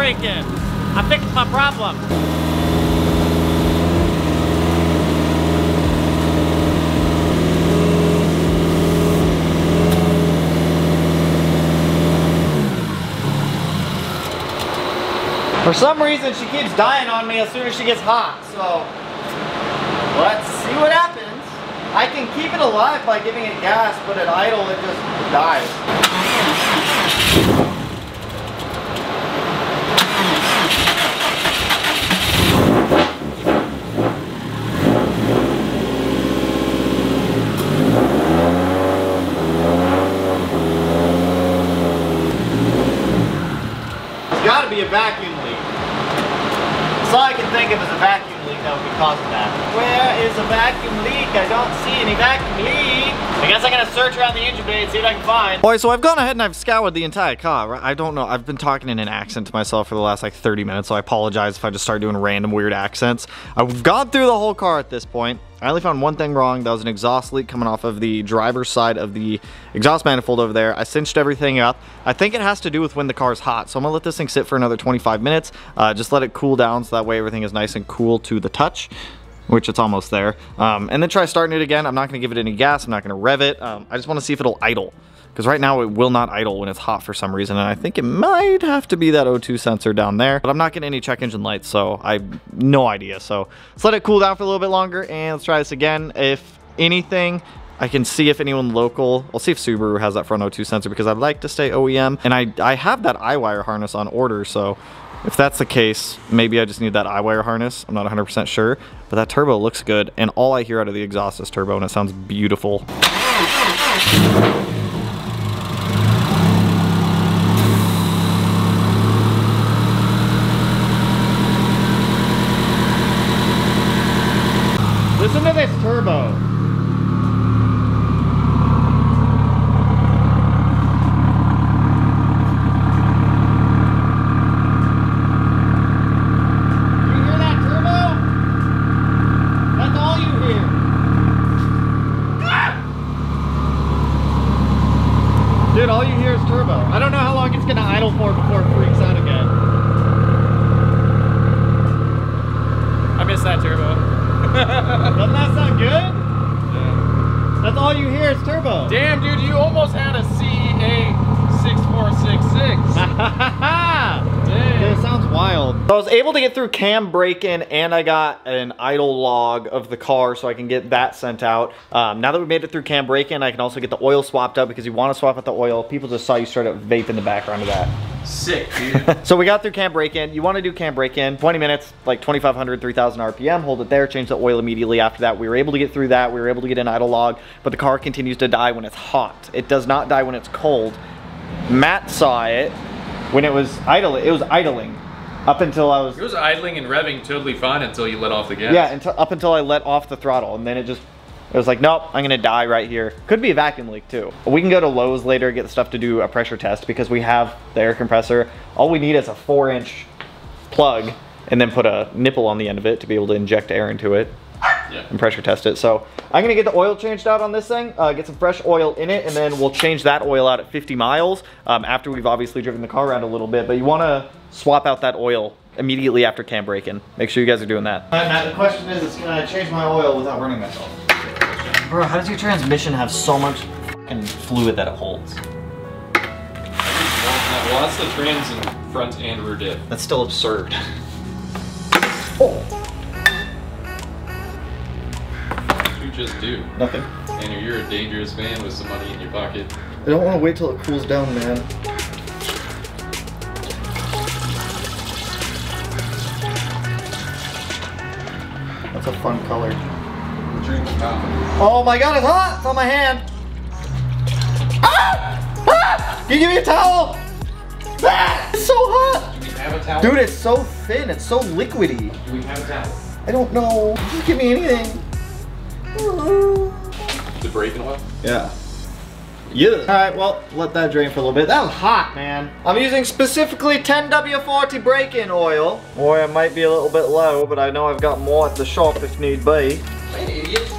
braking. I fixed my problem. For some reason, she keeps dying on me as soon as she gets hot, so let's see what happens. I can keep it alive by giving it gas, but at idle, it just dies. There's gotta be a vacuum leak. That's all I can think of is a vacuum leak that would be causing that. Where is a vacuum leak? I don't see any vacuum leak. I guess I'm gonna search around the engine bay and see what I can find. Alright, so I've gone ahead and I've scoured the entire car. I don't know, I've been talking in an accent to myself for the last like 30 minutes, so I apologize if I just start doing random weird accents. I've gone through the whole car at this point. I only found one thing wrong. That was an exhaust leak coming off of the driver's side of the exhaust manifold over there. I cinched everything up. I think it has to do with when the car's hot. So I'm gonna let this thing sit for another 25 minutes. Just let it cool down so that way everything is nice and cool to the touch, which it's almost there. And then try starting it again. I'm not gonna give it any gas. I'm not gonna rev it. I just wanna see if it'll idle. Because right now it will not idle when it's hot for some reason, and I think it might have to be that O2 sensor down there. But I'm not getting any check engine lights, so I have no idea. So let's let it cool down for a little bit longer, and let's try this again. If anything, I can see if anyone local, I'll see if Subaru has that front O2 sensor, because I'd like to stay OEM, and I have that iWire harness on order, so if that's the case, maybe I just need that iWire harness. I'm not 100% sure, but that turbo looks good, and all I hear out of the exhaust is turbo, and it sounds beautiful. Listen to this turbo. You hear that turbo? That's all you hear. Ah! Dude, all you hear is turbo. I don't know how long it's gonna idle for before it freaks out again. I miss that turbo. Doesn't that sound good? Yeah. That's all you hear is turbo. Damn, dude, you almost had a CEA 6466. Damn. Dude, it sounds wild. So I was able to get through cam break-in, and I got an idle log of the car so I can get that sent out. Now that we made it through cam break-in, I can also get the oil swapped out, because you want to swap out the oil. People just saw you start to vape in the background of that. Sick, dude. So we got through cam break-in. You want to do cam break-in, 20 minutes, like 2,500, 3,000 RPM. Hold it there, change the oil immediately after that. We were able to get through that. We were able to get an idle log, but the car continues to die when it's hot. It does not die when it's cold. Matt saw it when it was idle. It was idling up until I was... It was idling and revving totally fine until you let off the gas. Yeah, up until I let off the throttle, and then it was like, nope, I'm gonna die right here. Could be a vacuum leak too. We can go to Lowe's later, get the stuff to do a pressure test, because we have the air compressor. All we need is a 4-inch plug, and then put a nipple on the end of it to be able to inject air into it. Yeah. And pressure test it. So I'm gonna get the oil changed out on this thing, get some fresh oil in it, and then we'll change that oil out at 50 miles after we've obviously driven the car around a little bit. But you wanna swap out that oil immediately after cam break-in. Make sure you guys are doing that. Matt, the question is, can I change my oil without burning myself? Bro, how does your transmission have so much fucking fluid that it holds? Well, that's the trans in front and rear diff. That's still absurd. Oh. You just do. Nothing. And you're a dangerous man with some money in your pocket. I don't want to wait till it cools down, man. That's a fun color. Oh my god, it's hot! It's on my hand! Ah! Ah! Can you give me a towel? Ah! It's so hot! Do we have a towel? Dude, it's so thin, it's so liquidy. Do we have a towel? I don't know. Just give me anything. The braking oil? Yeah. Yeah. Alright, well, let that drain for a little bit. That was hot, man. I'm using specifically 10W40 break-in oil. Or it might be a little bit low, but I know I've got more at the shop if need be. Hey, idiot.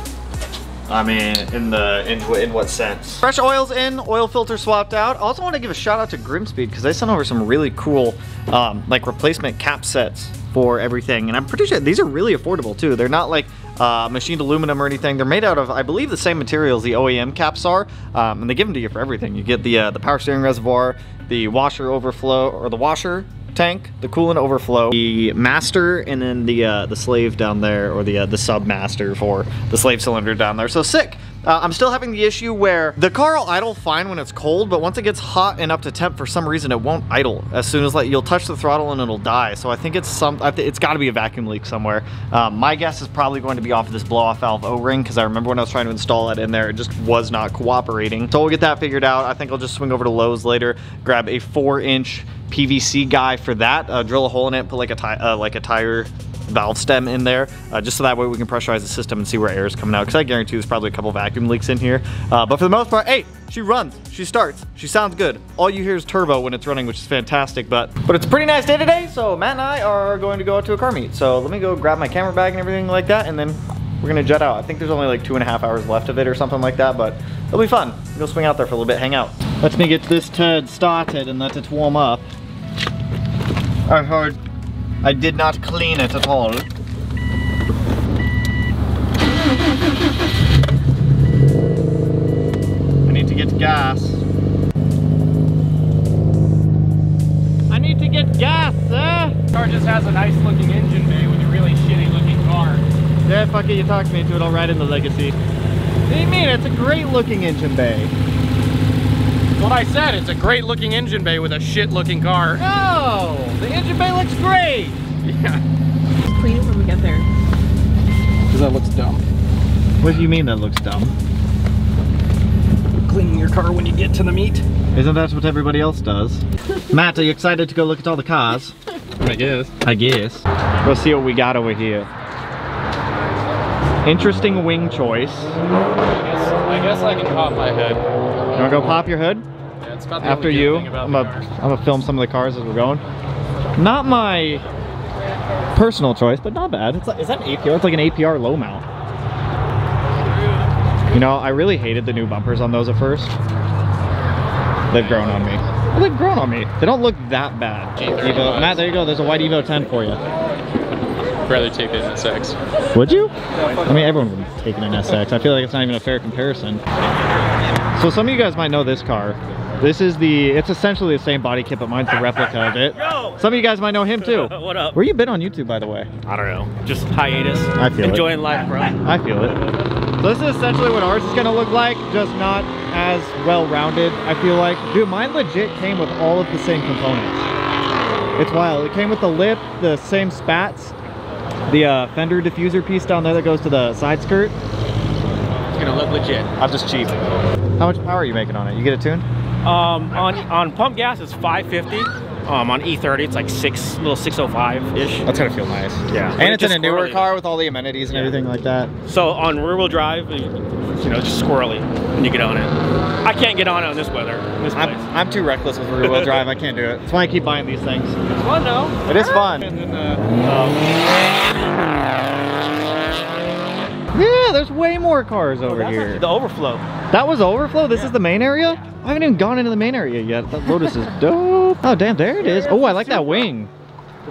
I mean, in what sense? Fresh oil's in, oil filter swapped out. I also want to give a shout out to Grimspeed because they sent over some really cool like replacement cap sets for everything. And I'm pretty sure these are really affordable too. They're not like machined aluminum or anything. They're made out of, I believe, the same materials the OEM caps are. And they give them to you for everything. You get the power steering reservoir, the washer overflow, or the washer tank, the coolant overflow, the master, and then the slave down there, or the sub master for the slave cylinder down there. So sick. I'm still having the issue where the car will idle fine when it's cold, but once it gets hot and up to temp, for some reason it won't idle. As soon as like you'll touch the throttle and it'll die. So I think it's got to be a vacuum leak somewhere. My guess is probably going to be off of this blow-off valve O-ring, because I remember when I was trying to install it in there, it just was not cooperating. So we'll get that figured out. I think I'll just swing over to Lowe's later, grab a 4-inch PVC guy for that, drill a hole in it, put like a tire valve stem in there, just so that way we can pressurize the system and see where air is coming out, because I guarantee there's probably a couple vacuum leaks in here. But for the most part, hey, she runs, she starts, she sounds good. All you hear is turbo when it's running, which is fantastic, but it's a pretty nice day today, so Matt and I are going to go out to a car meet. So let me go grab my camera bag and everything like that, and then we're gonna jet out. I think there's only like 2.5 hours left of it or something like that, but it'll be fun. We'll swing out there for a little bit, hang out. Let me get this turd started and let it warm up. I've heard I did not clean it at all. I need to get gas. I need to get gas, sir. The car just has a nice looking engine bay with a really shitty looking car. Yeah, fuck it, you talked me into it, I'll ride in the Legacy. What do you mean? It's a great looking engine bay. That's what I said, it's a great looking engine bay with a shit looking car. No, the engine bay looks great. Yeah. Clean it when we get there. Because that looks dumb. What do you mean that looks dumb? Cleaning your car when you get to the meet. Isn't that what everybody else does? Matt, are you excited to go look at all the cars? I guess. I guess. Let's see what we got over here. Interesting wing choice. I guess I can pop my hood. You wanna go pop your hood? Yeah, it's about the After only good you, thing about I'm the car. gonna film some of the cars as we're going. Not my personal choice, but not bad. It's like, is that an APR? It's like an APR low mount. You know, I really hated the new bumpers on those at first. They've grown on me. Well, they've grown on me. They don't look that bad. Evo, Matt, there you go. There's a white Evo 10 for you. I'd rather take it in SX. Would you? I mean, everyone would be taking an SX. I feel like it's not even a fair comparison. So some of you guys might know this car. This is it's essentially the same body kit, but mine's the replica of it. Some of you guys might know him too. What up? Where you been on YouTube, by the way? I don't know. Just hiatus. I feel Enjoying life, bro. I feel it. So this is essentially what ours is gonna look like, just not as well-rounded, I feel like. Dude, mine legit came with all of the same components. It's wild. It came with the lip, the same spats, the fender diffuser piece down there that goes to the side skirt. It's gonna look legit. I'm just cheap. How much power are you making on it? You get it tuned? On pump gas it's 550. On E30 it's like little 605-ish. That's gonna feel nice. Yeah. And it's in a newer squirrely. car with all the amenities and everything like that. So on rear-wheel drive, you know, just squirrely when you get on it. I can't get on it on this weather, in this place. I'm too reckless with rear-wheel drive. I can't do it. That's why I keep buying these things. It's fun though. It is fun. And then, Yeah, there's way more cars over here. the overflow. That was the overflow? This is the main area? I haven't even gone into the main area yet. That Lotus is dope. Oh, damn, there it is. Oh, I like that wing.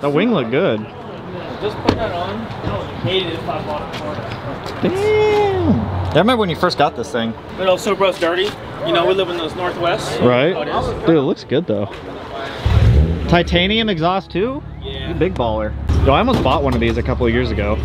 That wing looked good. Just put that on. I hated it if I bought it for it. Damn. I remember when you first got this thing. Little Subaru's dirty. You know, we live in those Northwest. Right? Oh, it is. Dude, it looks good though. Titanium exhaust too? Yeah. You big baller. Yo, I almost bought one of these a couple of years ago.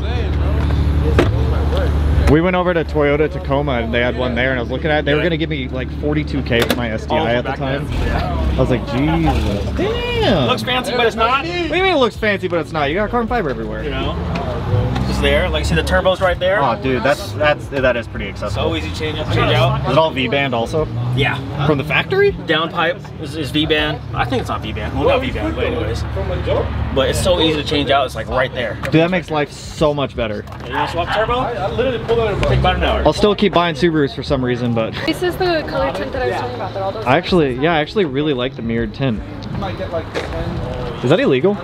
We went over to Toyota Tacoma and they had one there and I was looking at it. They were going to give me like $42K for my STI at the time. I was like, Jesus. Damn. Looks fancy, but it's not. What do you mean it looks fancy, but it's not? You got carbon fiber everywhere. You know, just there. Like, see the turbos right there. Oh, dude, that is pretty accessible. So easy to change out. Is it all V-band also? Yeah. From the factory? Downpipe is V-band. I think it's not V-band. Well, not V-band, but anyways. But it's so easy to change out. It's like right there. Dude, that makes life so much better. You want to swap turbo? I literally pulled it and take about an hour. I'll still keep buying Subarus for some reason, but This is the color tint that I was talking about. That all those. I actually really like the mirrored tint. Is that illegal?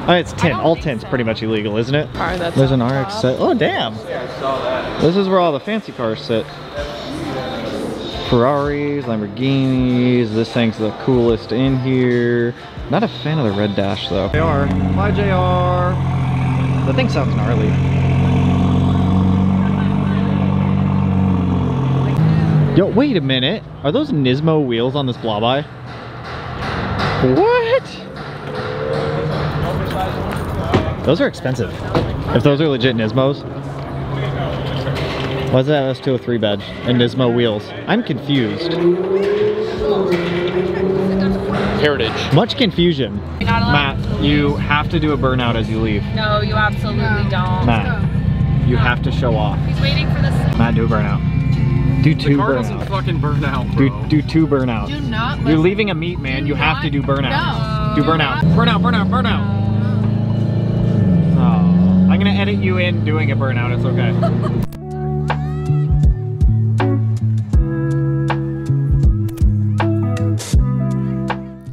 Oh, it's tint. All tint's pretty much illegal, isn't it? Car that's There's an on RX top. set. Oh, damn. Yeah, I saw that. This is where all the fancy cars sit. Ferraris, Lamborghinis. This thing's the coolest in here. Not a fan of the red dash though. JR. Bye, JR. The thing sounds gnarly. Yo, wait a minute. Are those Nismo wheels on this Blobeye? What? Those are expensive. If those are legit Nismos. Why does that have S203 badge and Nismo wheels? I'm confused. Heritage. Much confusion. You're not allowed Matt, you have to do a burnout as you leave. No, you absolutely don't. Matt, you have to show off. He's waiting for this. Matt, do a burnout. Do The two car doesn't burnouts. fucking burn out, bro. Do two burnouts. Do not You're listen. leaving a meet, man. You have to do burnouts. No. Do burnout. Burnout, burnout, burnout. Oh, I'm gonna edit you in doing a burnout. It's okay.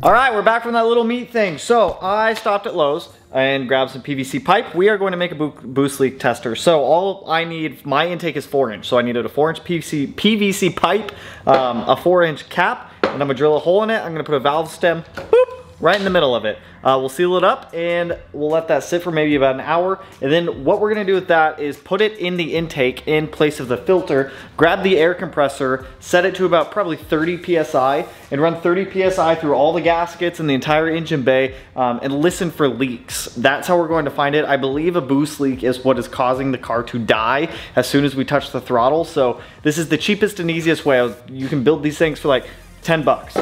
All right, we're back from that little meat thing. So I stopped at Lowe's and grabbed some PVC pipe. We are going to make a boost leak tester. So all I need, my intake is 4-inch. So I needed a 4-inch PVC pipe, a 4-inch cap, and I'm gonna drill a hole in it. I'm gonna put a valve stem, boop, right in the middle of it. We'll seal it up and we'll let that sit for maybe about an hour. And then what we're gonna do with that is put it in the intake in place of the filter, grab the air compressor, set it to about probably 30 PSI, and run 30 PSI through all the gaskets and the entire engine bay and listen for leaks. That's how we're going to find it. I believe a boost leak is what is causing the car to die as soon as we touch the throttle. So this is the cheapest and easiest way. You can build these things for like 10 bucks.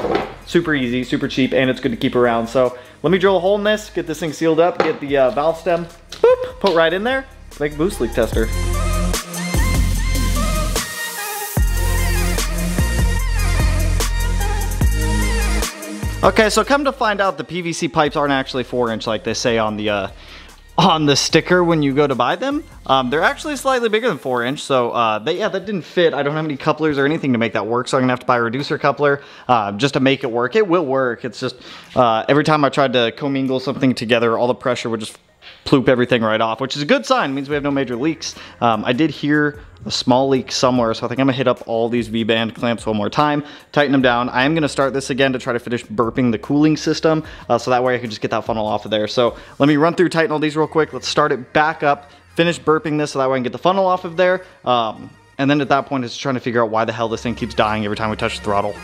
Super easy, super cheap, and it's good to keep around. So let me drill a hole in this, get this thing sealed up, get the valve stem, boop, put right in there, make a boost leak tester. Okay, so come to find out the PVC pipes aren't actually 4-inch like they say on the sticker when you go to buy them. They're actually slightly bigger than 4-inch, so yeah, that didn't fit. I don't have any couplers or anything to make that work, so I'm gonna have to buy a reducer coupler just to make it work. It will work, it's just every time I tried to commingle something together, all the pressure would just ploop everything right off, which is a good sign. It means we have no major leaks. I did hear a small leak somewhere, so I think I'm gonna hit up all these V-band clamps one more time, tighten them down. I am gonna start this again to try to finish burping the cooling system, so that way I can just get that funnel off of there. So let me run through, tighten all these real quick. Let's start it back up, finish burping this so that way I can get the funnel off of there. And then at that point, it's trying to figure out why the hell this thing keeps dying every time we touch the throttle.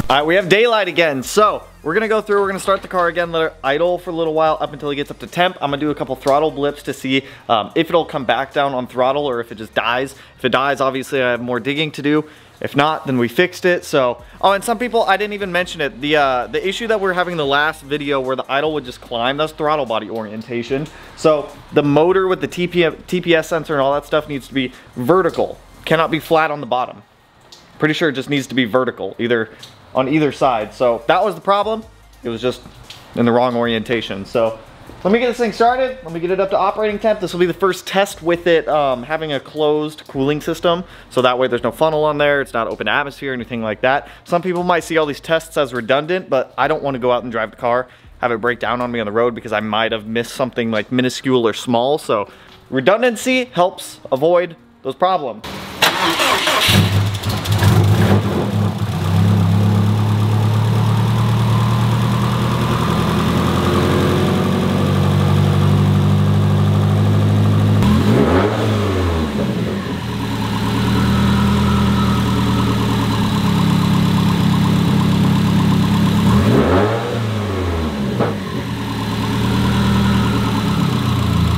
All right, we have daylight again. So we're gonna go through, we're gonna start the car again, let it idle for a little while up until it gets up to temp. I'm gonna do a couple throttle blips to see if it'll come back down on throttle or if it just dies. If it dies, obviously I have more digging to do. If not, then we fixed it. So, oh, and some people, I didn't even mention it. The issue that we were having in the last video where the idle would just climb, that's throttle body orientation. So the motor with the TPS sensor and all that stuff needs to be vertical. Cannot be flat on the bottom. Pretty sure it just needs to be vertical, either on either side. So that was the problem. It was just in the wrong orientation. So let me get this thing started. Let me get it up to operating temp. This will be the first test with it having a closed cooling system. So that way there's no funnel on there. It's not open atmosphere or anything like that. Some people might see all these tests as redundant, but I don't want to go out and drive the car, have it break down on me on the road because I might have missed something like minuscule or small. So redundancy helps avoid those problems.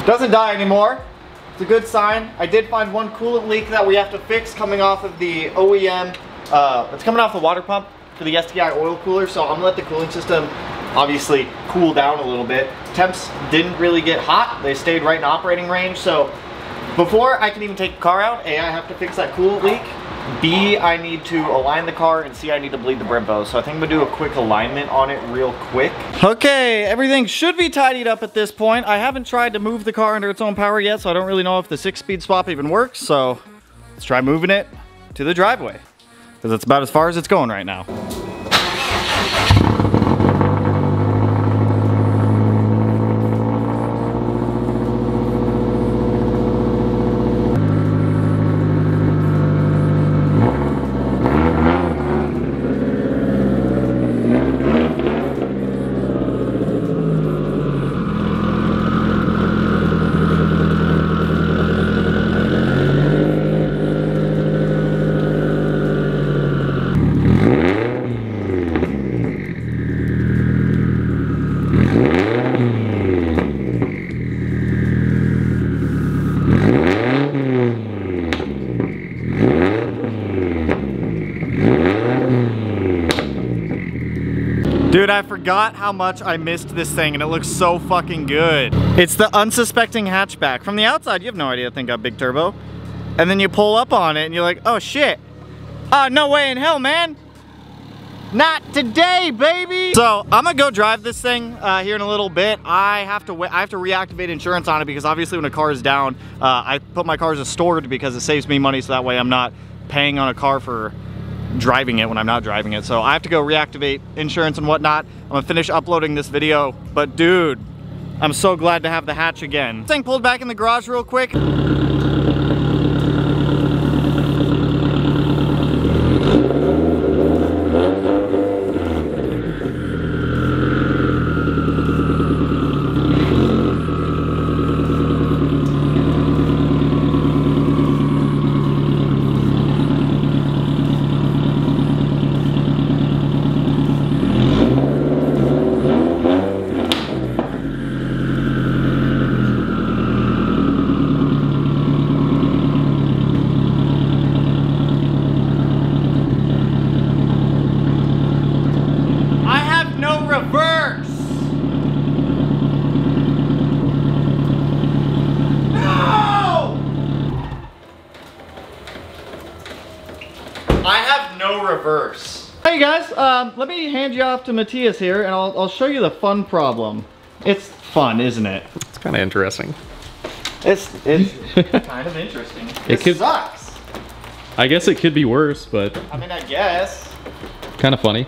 Doesn't die anymore. It's a good sign. I did find one coolant leak that we have to fix coming off of the OEM. It's coming off the water pump for the STI oil cooler, so I'm gonna let the cooling system obviously cool down a little bit. Temps didn't really get hot. They stayed right in operating range. So before I can even take the car out, A, I have to fix that coolant leak. B, I need to align the car, and C, I need to bleed the Brembo. So I think I'm gonna do a quick alignment on it real quick. Okay, everything should be tidied up at this point. I haven't tried to move the car under its own power yet, so I don't really know if the 6-speed swap even works. So let's try moving it to the driveway, because it's about as far as it's going right now. Dude, I forgot how much I missed this thing, and it looks so fucking good. It's the unsuspecting hatchback. From the outside, you have no idea the thing got big turbo. And then you pull up on it and you're like, oh shit. No way in hell, man. Not today, baby. So I'm gonna go drive this thing here in a little bit. I have to reactivate insurance on it because obviously when a car is down, I put my cars as stored because it saves me money, so that way I'm not paying on a car for driving it when I'm not driving it. So I have to go reactivate insurance and whatnot. I'm gonna finish uploading this video, but dude, I'm so glad to have the hatch again. This thing pulled back in the garage real quick. Reverse. Hey guys, let me hand you off to Matthias here, and I'll show you the fun problem. It's fun, isn't it? It's kind of interesting. It's kind of interesting. It sucks. I guess it could be worse, but I mean, I guess. Kind of funny.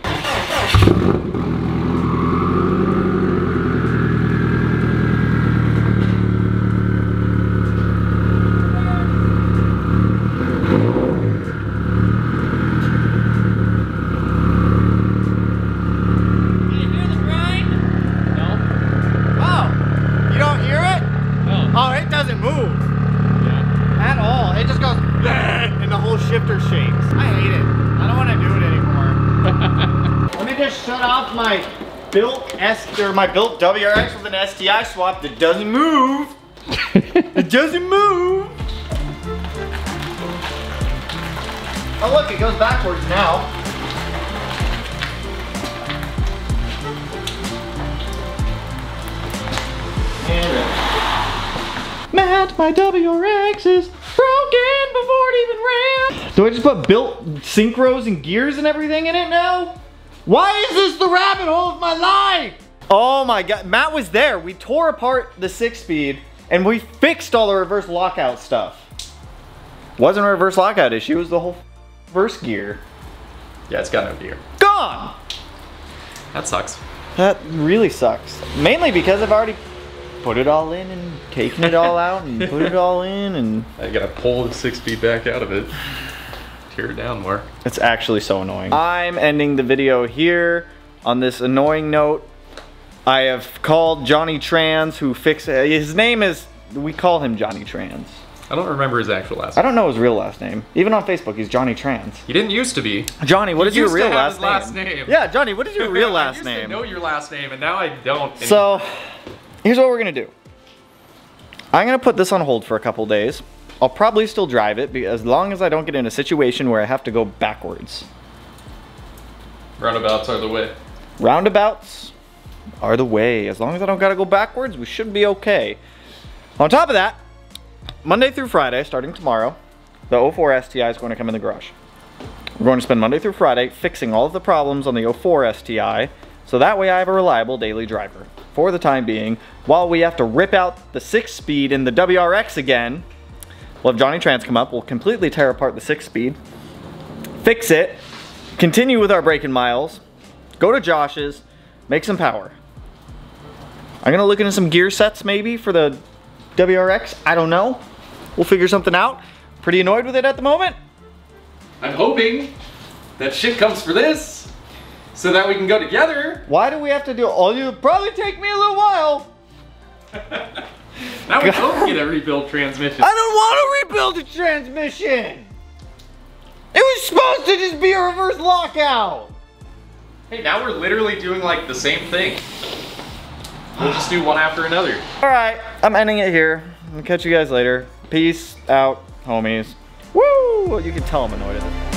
My built WRX with an STI swap that doesn't move. It doesn't move. Oh look, it goes backwards now. Matt, my WRX is broken before it even ran. Do I just put built synchros and gears and everything in it now? Why is this the rabbit hole of my life? Oh my God, Matt was there. We tore apart the 6-speed and we fixed all the reverse lockout stuff. Wasn't a reverse lockout issue, it was the whole reverse gear. Yeah, it's got no gear. Gone! That sucks. That really sucks. Mainly because I've already put it all in and taken it all out and put it all in and... I gotta pull the 6-speed back out of it. Tear it down more. It's actually so annoying. I'm ending the video here on this annoying note. I have called Johnny Trans, who fixed it. His name is, we call him Johnny Trans. I don't remember his actual last name. I don't know his real last name. Even on Facebook, he's Johnny Trans. He didn't used to be. Johnny, what is your real last name? Last name? Yeah, Johnny, what is your real last name? I used to know your last name, and now I don't. So, here's what we're gonna do. I'm gonna put this on hold for a couple days. I'll probably still drive it, as long as I don't get in a situation where I have to go backwards. Roundabouts are the way. Roundabouts are the way. As long as I don't gotta go backwards, we should be okay. On top of that, Monday through Friday, starting tomorrow, the 04 STI is going to come in the garage. We're going to spend Monday through Friday fixing all of the problems on the 04 STI, so that way I have a reliable daily driver. For the time being, while we have to rip out the 6-speed in the WRX again, we'll have Johnny Trans come up, we'll completely tear apart the 6-speed, fix it, continue with our braking miles, go to Josh's, make some power. I'm gonna look into some gear sets maybe for the WRX, I don't know. We'll figure something out. Pretty annoyed with it at the moment. I'm hoping that shit comes for this, so that we can go together. Why do we have to do all? It'll probably take me a little while. Now we both get a rebuild transmission. I don't want to rebuild the transmission. It was supposed to just be a reverse lockout. Hey, now we're literally doing like the same thing. We'll just do one after another. All right, I'm ending it here. I'll catch you guys later. Peace out, homies. Woo! You can tell I'm annoyed at this.